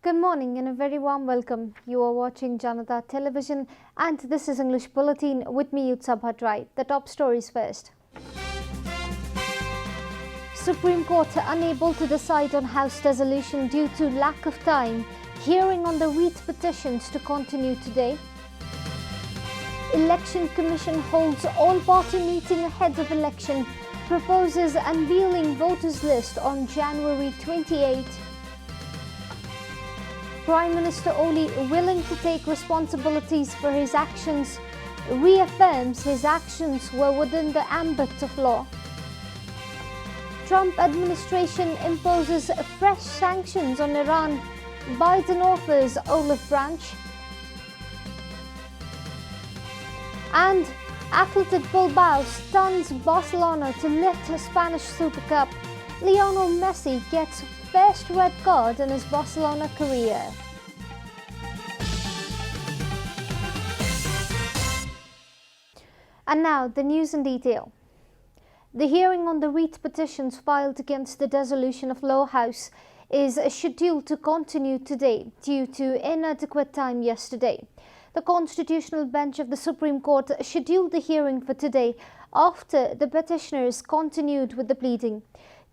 Good morning and a very warm welcome. You are watching JanataTelevision and this is English Bulletin with me Utsab Bhattrai. The top stories first. Supreme Court unable to decide on House dissolution due to lack of time. Hearing on the wreath petitions to continue today. Election Commission holds all-party meeting ahead of election. Proposes unveiling voters list on January 28. Prime Minister Oli willing to take responsibilities for his actions, reaffirms his actions were within the ambit of law. Trump administration imposes fresh sanctions on Iran. Biden offers olive branch. And Athletic Bilbao stuns Barcelona to lift the Spanish Super Cup. Lionel Messi gets first red card in his Barcelona career. And now the news in detail. The hearing on the wreath petitions filed against the dissolution of Law House is scheduled to continue today due to inadequate time yesterday. The Constitutional Bench of the Supreme Court scheduled the hearing for today after the petitioners continued with the pleading.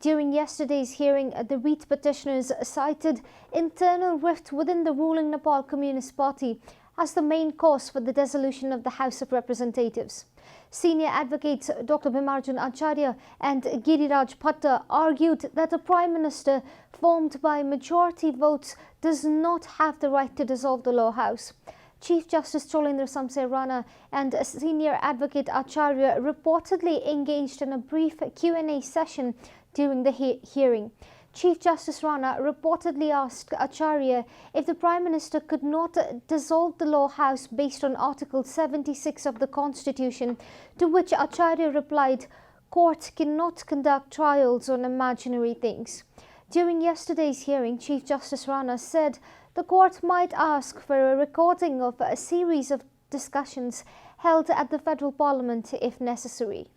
During yesterday's hearing, the wreath petitioners cited internal rift within the ruling Nepal Communist Party as the main cause for the dissolution of the House of Representatives. Senior advocates Dr. Bhimarjun Acharya and Giriraj Bhatta argued that a Prime Minister formed by majority votes does not have the right to dissolve the Law House. Chief Justice Cholendra Samsay Rana and Senior Advocate Acharya reportedly engaged in a brief Q&A session during the hearing. Chief Justice Rana reportedly asked Acharya if the Prime Minister could not dissolve the Law House based on Article 76 of the Constitution, to which Acharya replied, "Court cannot conduct trials on imaginary things." During yesterday's hearing, Chief Justice Rana said the court might ask for a recording of a series of discussions held at the Federal Parliament if necessary.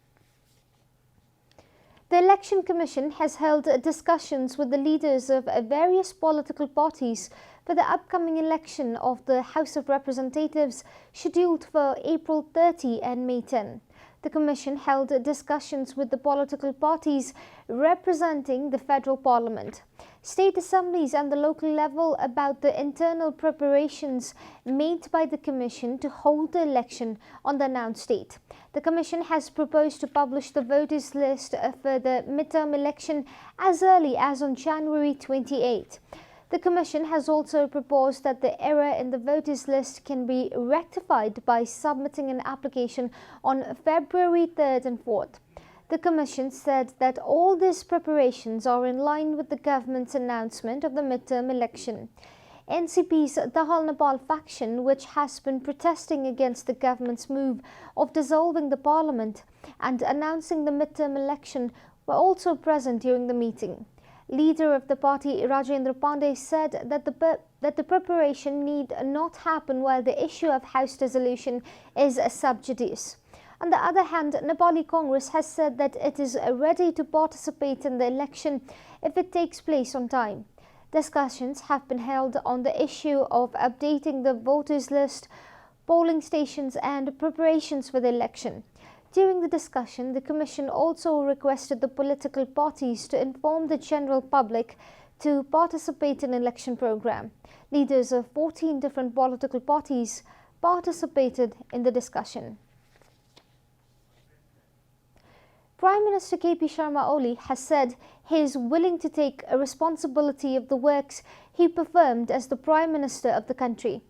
The Election Commission has held discussions with the leaders of various political parties for the upcoming election of the House of Representatives scheduled for April 30 and May 10. The Commission held discussions with the political parties representing the Federal Parliament, state assemblies and the local level about the internal preparations made by the Commission to hold the election on the announced date. The Commission has proposed to publish the voters list for the midterm election as early as on January 28. The Commission has also proposed that the error in the voters list can be rectified by submitting an application on February 3rd and 4th. The Commission said that all these preparations are in line with the government's announcement of the midterm election. NCP's Dahal Nepal faction, which has been protesting against the government's move of dissolving the parliament and announcing the midterm election, were also present during the meeting. Leader of the party Rajendra Pandey said that the preparation need not happen while the issue of House dissolution is sub judice. On the other hand, Nepali Congress has said that it is ready to participate in the election if it takes place on time. Discussions have been held on the issue of updating the voters list, polling stations and preparations for the election. During the discussion, the Commission also requested the political parties to inform the general public to participate in election program. Leaders of 14 different political parties participated in the discussion. Prime Minister KP Sharma Oli has said he is willing to take a responsibility of the works he performed as the Prime Minister of the country.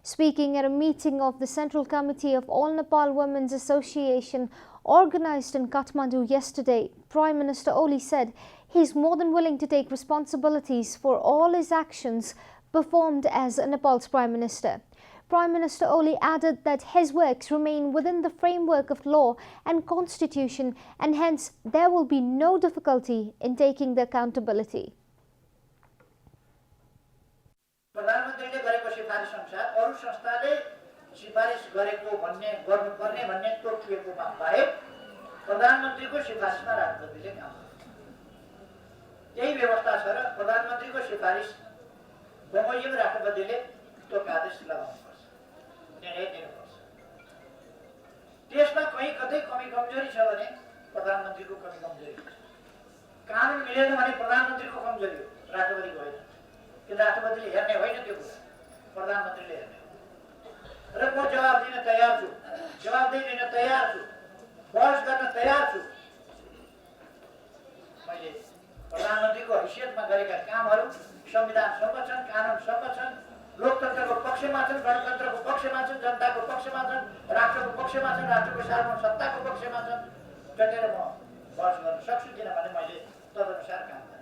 Speaking at a meeting of the Central Committee of All Nepal Women's Association organized in Kathmandu yesterday, Prime Minister Oli said he is more than willing to take responsibilities for all his actions performed as Nepal's Prime Minister. Prime Minister Oli added that his works remain within the framework of law and constitution and hence there will be no difficulty in taking the accountability. प्रधानमन्त्रीले गरेको सिफारिस अनुसार अरु संस्थाले सिफारिस गरेको गर्नुपर्ने भन्ने तोकिएकोमा बाहेक प्रधानमन्त्रीको सिफारिसमा राष्ट्रपतिले काम गर्छ। यही व्यवस्था छ र प्रधानमन्त्रीको सिफारिस बमोजिम राष्ट्रपतिले त्यो आदेश लगाउनुपर्छ, निर्णय दिनुपर्छ। त्यसमा कहीँ कतै कमी कमजोरी छ भने प्रधानमन्त्रीको कमी कमजोरी हुन्छ। कानुन मिलेन भने प्रधानमन्त्रीको कमजोरी हो, राष्ट्रपतिको होइन। किन राष्ट्रपतिले हेर्ने होइन त्यो कुरा, प्रधानमन्त्रीले हेर्ने हो। र म जवाब दिन तयार छु, जवाबदेही लिन तयार छु, बहस गर्न तयार छु। मैले प्रधानमन्त्रीको हैसियतमा गरेका कामहरू संविधानसँग छन्, कानुनसँग छन्, लोकतन्त्रको पक्षमा छन्, गणतन्त्रको पक्षमा छन्, जनताको पक्षमा छन्, राष्ट्रको पक्षमा छन्, राष्ट्रको सार्वभौम सत्ताको पक्षमा छन्। डटेर म बहस गर्न सक्छु, किनभने मैले तदनुसार काम गरेँ।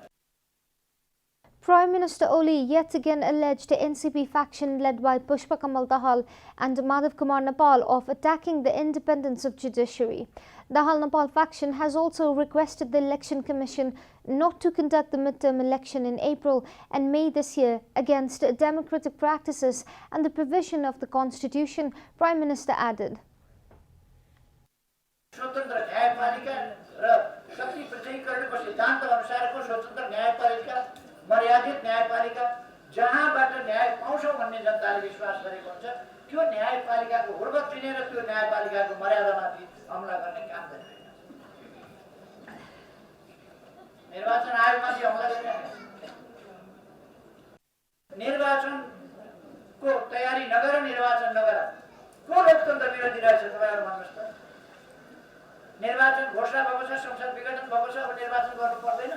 Prime Minister Oli yet again alleged the NCP faction led by Pushpa Kamal Dahal and Madhav Kumar Nepal of attacking the independence of judiciary. Dahal Nepal faction has also requested the Election Commission not to conduct the midterm election in April and May this year against democratic practices and the provision of the Constitution, Prime Minister added. स्वतन्त्र न्यायपालिका र शक्ति पृथकीकरणको सिद्धान्त अनुसारको स्वतन्त्र न्यायपालिका, मर्यादित न्यायपालिका, जहाँबाट न्याय पाउँछौँ भन्ने जनताले विश्वास गरेको हुन्छ, त्यो न्यायपालिकाको हुर्बत दिने र त्यो न्यायपालिकाको मर्यादामाथि हमला गर्ने काम गरिरहेको छ। निर्वाचन आयोगमाथि हमला गरिरहेको छ। निर्वाचनको तयारी नगर, निर्वाचन नगर, को लोकतन्त्र विरोधी रहेछ तपाईँहरू भन्नुहोस् त। निर्वाचन घोषणा भएको छ, संसद विघटन भएको छ, अब निर्वाचन गर्नु पर्दैन।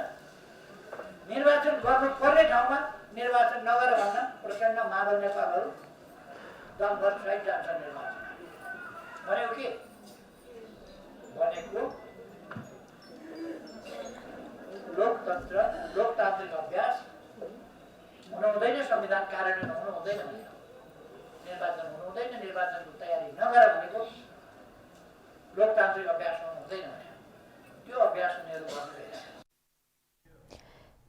निर्वाचन गर्नुपर्ने ठाउँमा निर्वाचन नगर भन्न प्रचण्ड माधव नेपालहरू दमभर सहित जान्छन् निर्वाचन। भनेको के? भनेको लोकतन्त्र, लोकतान्त्रिक अभ्यास हुनु हुँदैन, संविधान कार्यान्वयन हुनु हुँदैन, निर्वाचन हुनु हुँदैन, निर्वाचनको तयारी नगर भनेको लोकतान्त्रिक अभ्यास हुनु हुँदैन भने त्यो अभ्यास उनीहरू गर्नु।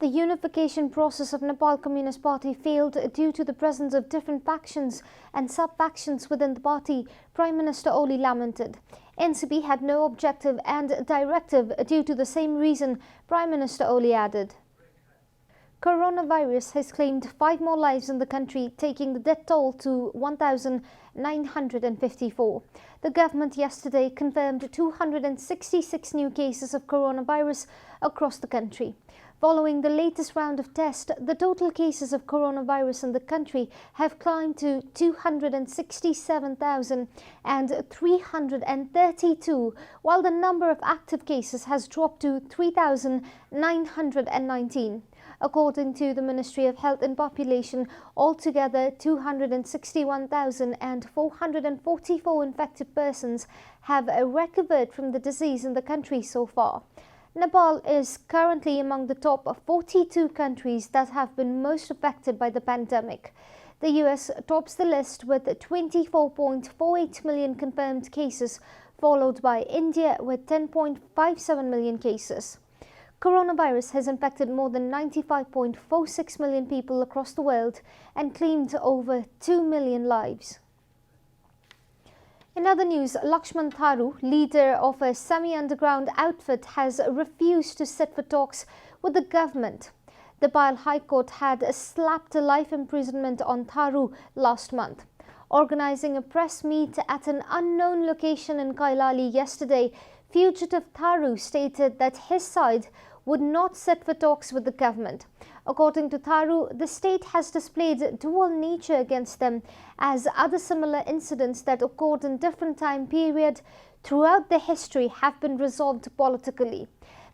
The unification process of Nepal Communist Party failed due to the presence of different factions and sub-factions within the party, Prime Minister Oli lamented. NCP had no objective and directive due to the same reason, Prime Minister Oli added. Coronavirus has claimed 5 more lives in the country, taking the death toll to 1,954. The government yesterday confirmed 266 new cases of coronavirus across the country. Following the latest round of tests, the total cases of coronavirus in the country have climbed to 267,332, while the number of active cases has dropped to 3,919. According to the Ministry of Health and Population, altogether 261,444 infected persons have recovered from the disease in the country so far. Nepal is currently among the top 42 countries that have been most affected by the pandemic. The US tops the list with 24.48 million confirmed cases, followed by India with 10.57 million cases. Coronavirus has infected more than 95.46 million people across the world and claimed over 2 million lives. In other news, Lakshman Tharu, leader of a semi-underground outfit, has refused to sit for talks with the government. The Bhopal High Court had slapped a life imprisonment on Tharu last month. Organising a press meet at an unknown location in Kailali yesterday, fugitive Tharu stated that his side would not sit for talks with the government. According to Tharu, the state has displayed dual nature against them, as other similar incidents that occurred in different time period throughout the history have been resolved politically.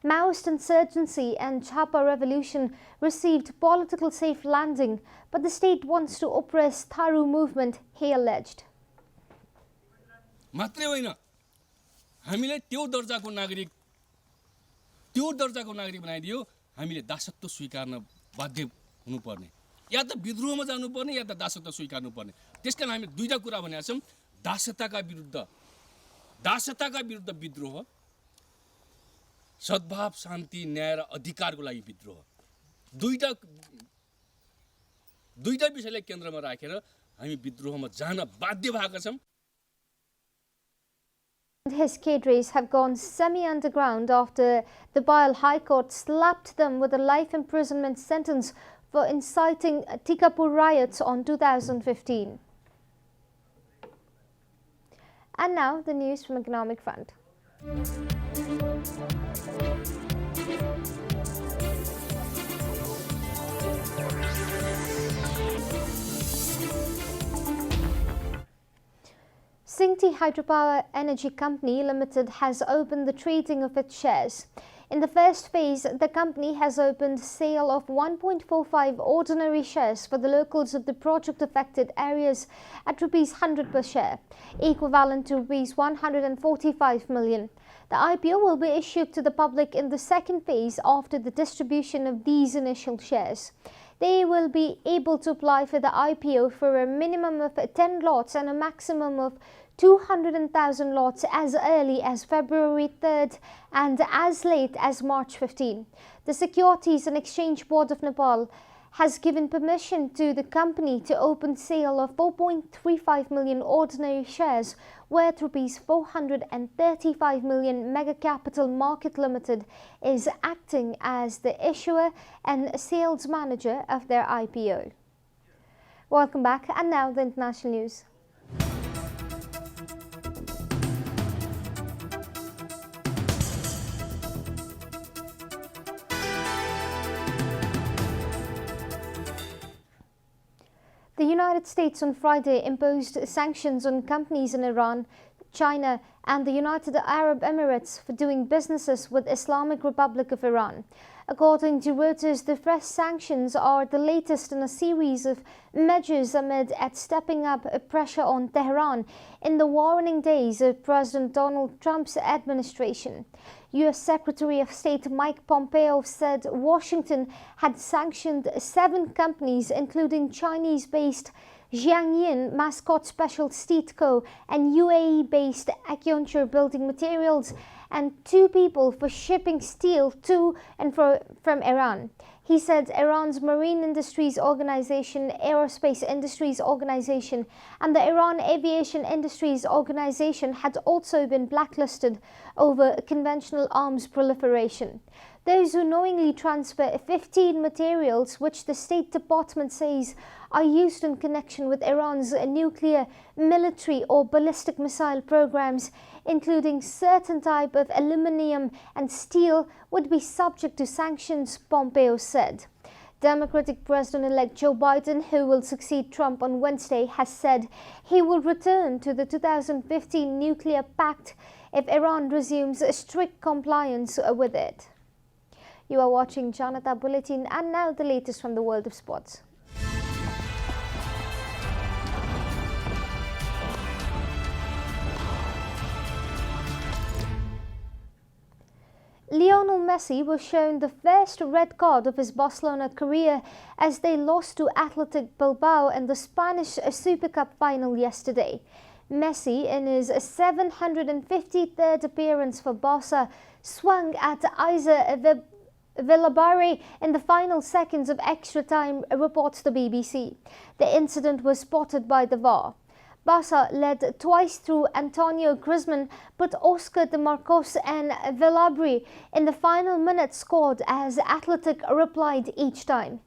Maoist insurgency and Chapa revolution received political safe landing, but the state wants to oppress Tharu movement, he alleged. त्यो दर्जाको नागरिक बनाइदियो, हामीले दासत्व स्वीकार्न बाध्य हुनुपर्ने, या त विद्रोहमा जानुपर्ने या त दासत्व स्वीकार्नुपर्ने। त्यसकारण हामी दुईटा कुरा भनेका छौं, दासताका विरुद्ध विद्रोह, सद्भाव, शान्ति, न्याय र अधिकारको लागि विद्रोह। दुईटा विषयलाई केन्द्रमा राखेर हामी विद्रोहमा जान बाध्य भएका छौं। His cadres have gone semi-underground after the Bhopal High Court slapped them with a life imprisonment sentence for inciting Tikapur riots on 2015. And now the news from economic front. Singti Hydropower Energy Company Limited has opened the trading of its shares. In the first phase, the company has opened sale of 1.45 ordinary shares for the locals of the project-affected areas at Rs 100 per share, equivalent to Rs 145 million. The IPO will be issued to the public in the second phase after the distribution of these initial shares. They will be able to apply for the IPO for a minimum of 10 lots and a maximum of 200,000 lots as early as February 3rd and as late as March 15. The Securities and Exchange Board of Nepal has given permission to the company to open sale of 4.35 million ordinary shares worth Rs 435 million. Magh Capital Market Limited is acting as the issuer and sales manager of their IPO. Welcome back, and now the international news. The United States on Friday imposed sanctions on companies in Iran, China and the United Arab Emirates for doing businesses with Islamic Republic of Iran. According to Reuters, the fresh sanctions are the latest in a series of measures amid stepping up pressure on Tehran in the warning days of President Donald Trump's administration. U.S. Secretary of State Mike Pompeo said Washington had sanctioned 7 companies, including Chinese-based Jiangyin Mascot Special Steel Co. and UAE-based Accenture Building Materials, and 2 people for shipping steel to and from Iran. He said Iran's Marine Industries Organization, Aerospace Industries Organization, and the Iran Aviation Industries Organization had also been blacklisted over conventional arms proliferation. Those who knowingly transfer 15 materials which the State Department says are used in connection with Iran's nuclear, military or ballistic missile programs, including certain type of aluminium and steel, would be subject to sanctions, Pompeo said. Democratic President-elect Joe Biden, who will succeed Trump on Wednesday, has said he will return to the 2015 nuclear pact if Iran resumes strict compliance with it. You are watching Janata Bulletin, and now the latest from the world of sports. Lionel Messi was shown the first red card of his Barcelona career as they lost to Athletic Bilbao in the Spanish Super Cup final yesterday. Messi, in his 753rd appearance for Barca, swung at Isa Villabari in the final seconds of extra time, reports the BBC. The incident was spotted by the VAR. Barca led twice through Antonio Griezmann, but Oscar de Marcos and Villabari in the final minutes scored as Athletic replied each time.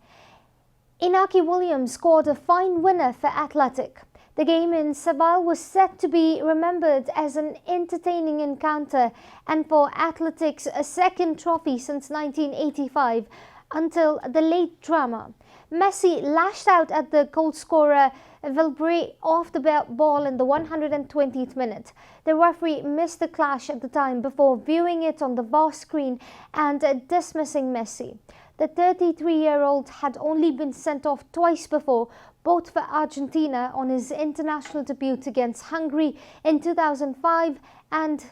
Inaki Williams scored a fine winner for Athletic. The game in Seville was set to be remembered as an entertaining encounter and for Athletic's second trophy since 1985 until the late drama. Messi lashed out at the goal scorer Villabari off the ball in the 120th minute. The referee missed the clash at the time before viewing it on the VAR screen and dismissing Messi. The 33-year-old had only been sent off twice before, both for Argentina on his international debut against Hungary in 2005, and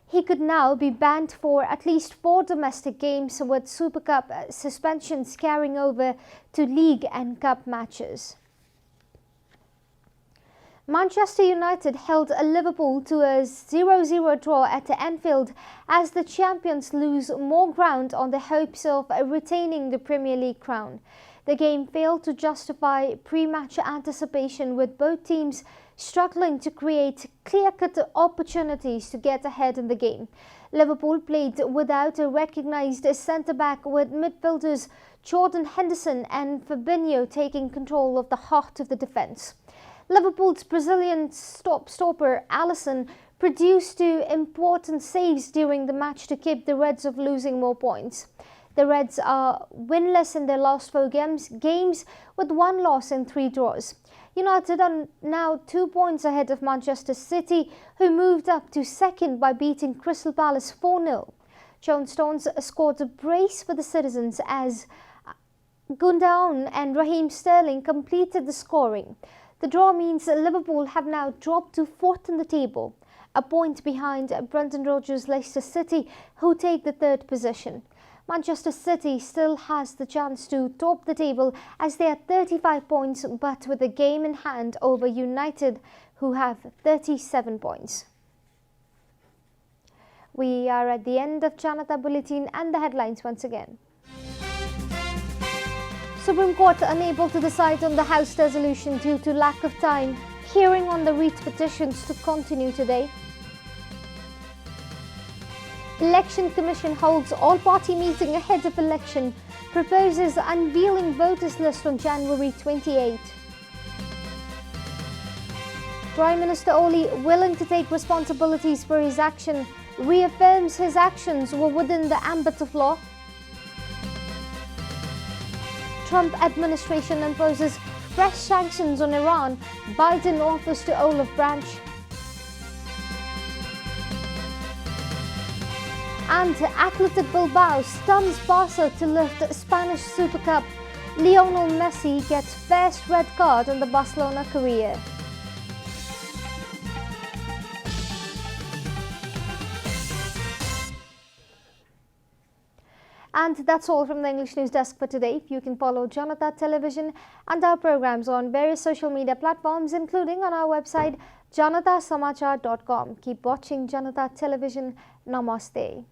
he could now be banned for at least 4 domestic games, with Super Cup suspensions carrying over to League and Cup matches. Manchester United held Liverpool to a 0-0 draw at Anfield as the champions lose more ground on the hopes of retaining the Premier League crown. The game failed to justify pre-match anticipation, with both teams struggling to create clear-cut opportunities to get ahead in the game. Liverpool played without a recognised centre-back, with midfielders Jordan Henderson and Fabinho taking control of the heart of the defence. Liverpool's Brazilian stopper Alisson produced 2 important saves during the match to keep the Reds of losing more points. The Reds are winless in their last 4 games with 1 loss and 3 draws. United are now 2 points ahead of Manchester City, who moved up to second by beating Crystal Palace 4-0. John Stones scored a brace for the citizens as Gundogan and Raheem Sterling completed the scoring. The draw means Liverpool have now dropped to 4th in the table, a point behind Brendan Rodgers' Leicester City, who take the 3rd position. Manchester City still has the chance to top the table as they are 35 points, but with a game in hand over United, who have 37 points. We are at the end of Janata Bulletin and the headlines once again. Supreme Court unable to decide on the House resolution due to lack of time. Hearing on the writ petitions to continue today. Election Commission holds all-party meeting ahead of election. Proposes unveiling voters list on January 28. Prime Minister Oli, willing to take responsibilities for his action, reaffirms his actions were within the ambit of law. Trump administration imposes fresh sanctions on Iran. Biden offers to Olive Branch. And Athletic Bilbao stuns Barca to lift Spanish Super Cup. Lionel Messi gets first red card in the Barcelona career. And that's all from the English News Desk for today. You can follow Janata Television and our programs on various social media platforms, including on our website janatasamachar.com. Keep watching Janata Television. Namaste.